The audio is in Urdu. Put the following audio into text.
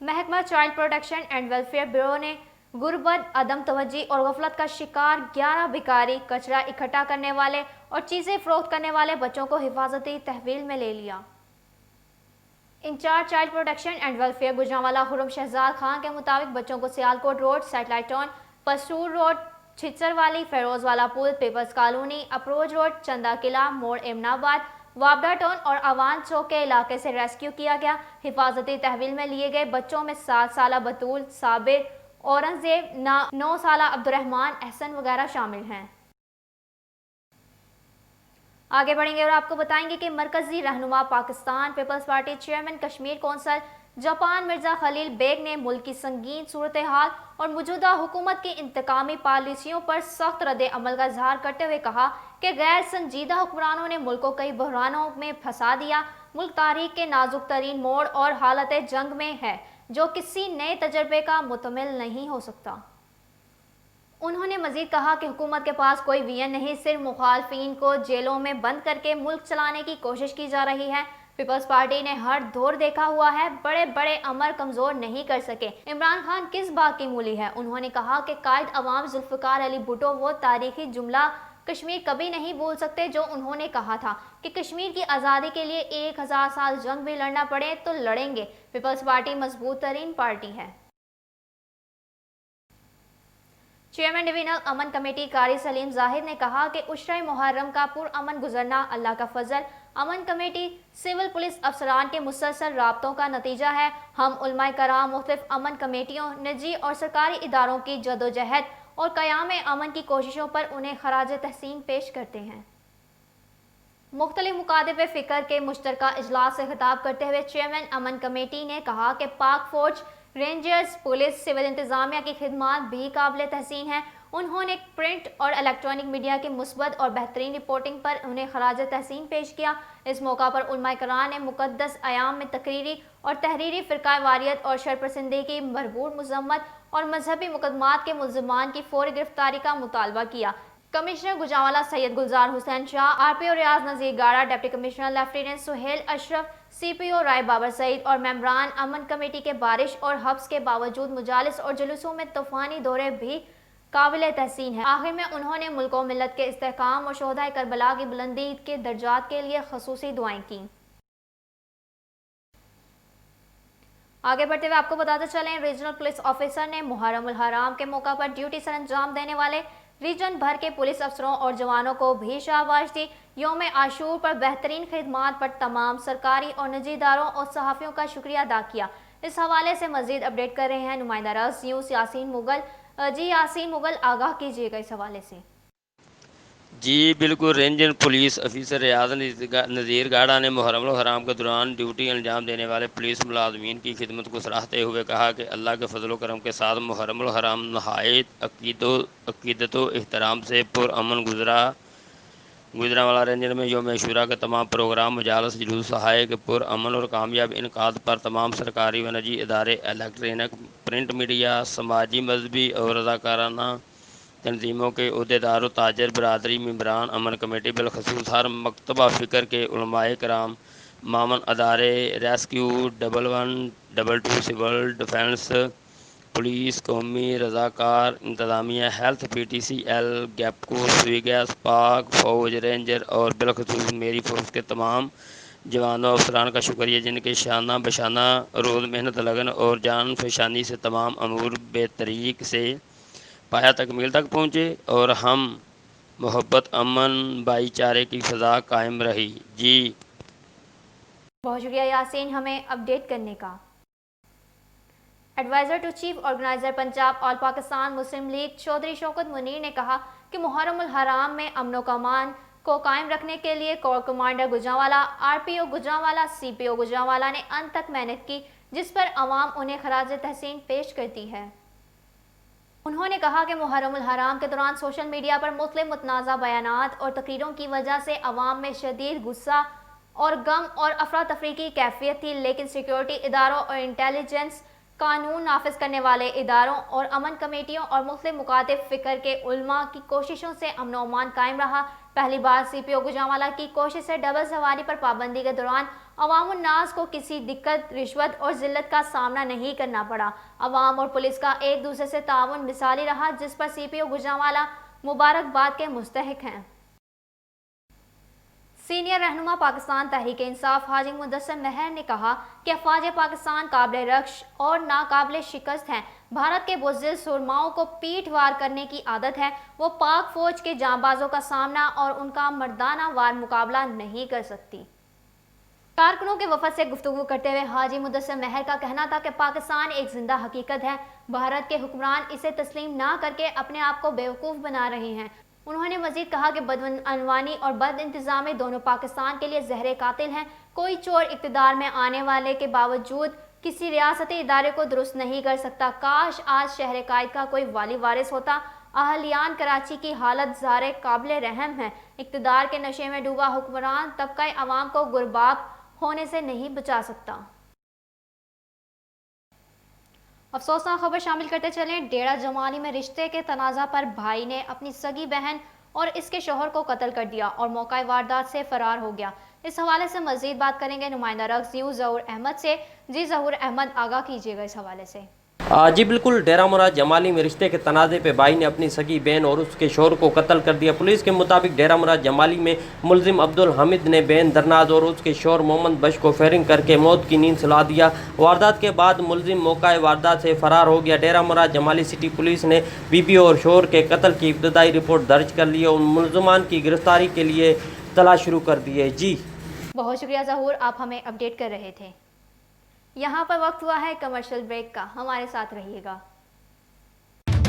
محکمہ child protection and welfare bureau نے غربت، عدم توجہی اور غفلت کا شکار 11 بھکاری، کچرا اکٹھا کرنے والے اور چیزیں فروخت کرنے والے بچوں کو حفاظتی تحویل میں لے لیا۔ Incharge child protection and welfare Gujranwala Khurram Shahzad Khan کے مطابق بچوں کو Sialkot road, satellite town, Pasrur road, Chhachhar Wali, Feroz Wala پل، peoples colony, approach road, Chanda Qila موڑ، امن آباد، وابڈا ٹاؤن اور اوان چوک کے علاقے سے ریسکیو کیا گیا۔ حفاظتی تحویل میں لیے گئے بچوں میں 7 سالہ بطول، صابر، اورنگزیب، 9 سالہ عبدالرحمان، احسن وغیرہ شامل ہیں۔ آگے بڑھیں گے اور آپ کو بتائیں گے کہ مرکزی رہنما Pakistan peoples party chairman Kashmir council Japan Mirza Khalil Baig نے ملک کی سنگین صورتحال اور موجودہ حکومت کی انتقامی پالیسیوں پر سخت رد عمل کا اظہار کرتے ہوئے کہا کہ غیر سنجیدہ حکمرانوں نے ملک کو کئی بحرانوں میں پھنسا دیا۔ ملک تاریخ کے نازک ترین موڑ اور حالت جنگ میں ہے جو کسی نئے تجربے کا متمل نہیں ہو سکتا۔ انہوں نے مزید کہا کہ حکومت کے پاس کوئی ویژن نہیں، صرف مخالفین کو جیلوں میں بند کر کے ملک چلانے کی کوشش کی جا رہی ہے۔ پیپلز پارٹی نے ہر دور دیکھا ہوا ہے، بڑے بڑے امر کمزور نہیں کر سکے۔ عمران خان کس بات کی مولی ہے؟ انہوں نے کہا کہ قائد عوام ذوالفقار علی بھٹو وہ تاریخی جملہ کشمیر کبھی نہیں بھول سکتے جو انہوں نے کہا تھا کہ کشمیر کی آزادی کے لیے 1000 سال جنگ بھی لڑنا پڑے تو لڑیں گے۔ پیپلز پارٹی مضبوط ترین پارٹی ہے۔ چیئرمین ڈویژنل امن کمیٹی قاری سلیم زاہد نے کہا کہ عشرہ محرم کا پرامن گزرنا اللہ کا فضل، امن کمیٹی سول پولیس افسران کے مسلسل رابطوں کا نتیجہ ہے۔ ہم علماء کرام مختلف امن کمیٹیوں، نجی اور سرکاری اداروں کی جدوجہد اور قیام امن کی کوششوں پر انہیں خراج تحسین پیش کرتے ہیں۔ مختلف مکاتب فکر کے مشترکہ اجلاس سے خطاب کرتے ہوئے چیئرمین امن کمیٹی نے کہا کہ پاک فوج، رینجرز، پولیس، سول انتظامیہ کی خدمات بھی قابل تحسین ہیں۔ انہوں نے پرنٹ اور الیکٹرانک میڈیا کی مثبت اور بہترین رپورٹنگ پر انہیں خراج تحسین پیش کیا۔ اس موقع پر علماء کرام نے مقدس ایام میں تقریری اور تحریری فرقہ واریت اور شرپسندی کی بھرپور مذمت اور مذہبی مقدمات کے ملزمان کی فوری گرفتاری کا مطالبہ کیا۔ Commissioner Gujranwala Syed Gulzar Hussain Shah, R P O Riaz Nazir Gara, deputy commissioner lieutenant Sohail Ashraf, C P O Rai Babar Saeed اور ممبران امن کمیٹی کے بارش اور حبس کے باوجود مجالس اور جلوسوں میں طوفانی دورے بھی قابل تحسین ہیں۔ آخر میں انہوں نے ملک و ملت کے استحکام اور شہدائے کربلا کی بلندی کے درجات کے لیے خصوصی دعائیں کیں۔ آگے بڑھتے ہوئے آپ کو بتاتے چلیں، ریجنل پولیس آفیسر نے محرم الحرام کے موقع پر ڈیوٹی سر انجام دینے والے ریجن بھر کے پولیس افسروں اور جوانوں کو بھی شاباش دی۔ یوم عاشور پر بہترین خدمات پر تمام سرکاری اور نجی اداروں اور صحافیوں کا شکریہ ادا کیا۔ اس حوالے سے مزید اپڈیٹ کر رہے ہیں نمائندہ رئیس نیوز یاسین مغل۔ جی یاسین مغل، آگاہ کیجیے گا اس حوالے سے۔ جی بالکل، رینجر پولیس افیسر ریاض نذیر گاڑا نے محرم الحرام کے دوران ڈیوٹی انجام دینے والے پولیس ملازمین کی خدمت کو سراہتے ہوئے کہا کہ اللہ کے فضل و کرم کے ساتھ محرم الحرام نہایت عقیدت و احترام سے پرامن گزرا۔ گجرانوالہ رینجر میں یوم عاشوراء کے تمام پروگرام، مجالس، جلوس ہے کہ پرامن اور کامیاب انعقاد پر تمام سرکاری و نجی ادارے، الیکٹرانک، پرنٹ میڈیا، سماجی، مذہبی اور رضاکارانہ تنظیموں کے عہدیدار و تاجر برادری، ممبران امن کمیٹی، بالخصوص ہر مکتبہ فکر کے علماء کرام، معاون ادارے، ریسکیو، 112، سول ڈیفنس، پولیس، قومی رضاکار انتظامیہ، health, P T C L, گیپکو، سویگیس، پاک فوج، رینجر اور بالخصوص میری فورس کے تمام جوانوں افسران کا شکریہ، جن کے شانہ بشانہ روز محنت، لگن اور جان فشانی سے تمام امور بے طریق سے پایہ تکمیل تک پہنچے اور ہم محبت، امن، بھائی چارے کی فضا قائم رہی۔ جی بہت شکریہ یاسین ہمیں اپڈیٹ کرنے کا۔ Advisor to chief organiser Punjab all Pakistan Muslim league Chaudhry Shaukat Munir نے کہا کہ محرم الحرام میں امن و امان کو قائم رکھنے کے لیے core commander Gujranwala, R P O Gujranwala, C P O Gujranwala نے انت تک محنت کی، جس پر عوام انہیں خراج تحسین پیش کرتی ہے۔ انہوں نے کہا کہ محرم الحرام کے دوران سوشل میڈیا پر مختلف متنازع بیانات اور تقریروں کی وجہ سے عوام میں شدید غصہ اور غم اور افراتفری کی کیفیت تھی، لیکن سیکیورٹی اداروں اور انٹیلیجنس، قانون نافذ کرنے والے اداروں اور امن کمیٹیوں اور مختلف مکاتب فکر کے علماء کی کوششوں سے امن و امان قائم رہا۔ پہلی بار سی پی او گجرانوالہ کی کوشش سے ڈبل سواری پر پابندی کے دوران عوام الناس کو کسی دقت، رشوت اور ذلت کا سامنا نہیں کرنا پڑا۔ عوام اور پولیس کا ایک دوسرے سے تعاون مثالی رہا، جس پر CPO گوجرانوالہ مبارکباد کے مستحق ہیں۔ سینئر رہنما پاکستان تحریک انصاف حاجی مدثر مہر نے کہا کہ افواج پاکستان قابل رکش اور ناقابل شکست ہیں۔ بھارت کے بزدل سرماؤں کو پیٹ وار کرنے کی عادت ہے۔ وہ پاک فوج کے جانبازوں کا سامنا اور ان کا مردانہ وار مقابلہ نہیں کر سکتی۔ کارکنوں کے وفد سے گفتگو کرتے ہوئے حاجی مدثر مہر کا کہنا تھا کہ پاکستان ایک زندہ حقیقت ہے۔ بھارت کے حکمران اسے تسلیم نہ کر کے اپنے آپ کو بیوقوف بنا رہے ہیں۔ انہوں نے مزید کہا کہ بدعنوانی اور بد انتظامی دونوں پاکستان کے لیے زہر قاتل ہیں۔ کوئی چور اقتدار میں آنے والے کے باوجود کسی ریاستی ادارے کو درست نہیں کر سکتا۔ کاش آج شہر قائد کا کوئی والی وارث ہوتا۔ اہلیان کراچی کی حالت زار قابل رحم ہے۔ اقتدار کے نشے میں ڈوبا حکمران طبقہ عوام کو غرباب ہونے سے نہیں بچا سکتا۔ افسوسناک خبر شامل کرتے چلیں۔ ڈیرہ جمالی میں رشتے کے تنازع پر بھائی نے اپنی سگی بہن اور اس کے شوہر کو قتل کر دیا اور موقع واردات سے فرار ہو گیا۔ اس حوالے سے مزید بات کریں گے نمائندہ رقص یوں ظہور احمد سے۔ جی ظہور احمد، آگاہ کیجیے گا اس حوالے سے۔ جی بالکل، ڈیرہ مراد جمالی میں رشتے کے تنازع پہ بھائی نے اپنی سگی بہن اور اس کے شوہر کو قتل کر دیا۔ پولیس کے مطابق ڈیرہ مراد جمالی میں ملزم عبدالحمید نے بہن درناز اور اس کے شوہر محمد بش کو فائرنگ کر کے موت کی نیند سلا دیا۔ واردات کے بعد ملزم موقع واردات سے فرار ہو گیا۔ ڈیرہ مراد جمالی سٹی پولیس نے بیوی اور شوہر کے قتل کی ابتدائی رپورٹ درج کر لی اور ملزمان کی گرفتاری کے لیے تلاش شروع کر دی ہے۔ جی بہت شکریہ ظہور، آپ ہمیں اپڈیٹ کر رہے تھے۔ یہاں پر وقت ہوا ہے کمرشل بریک کا، ہمارے ساتھ رہیے گا۔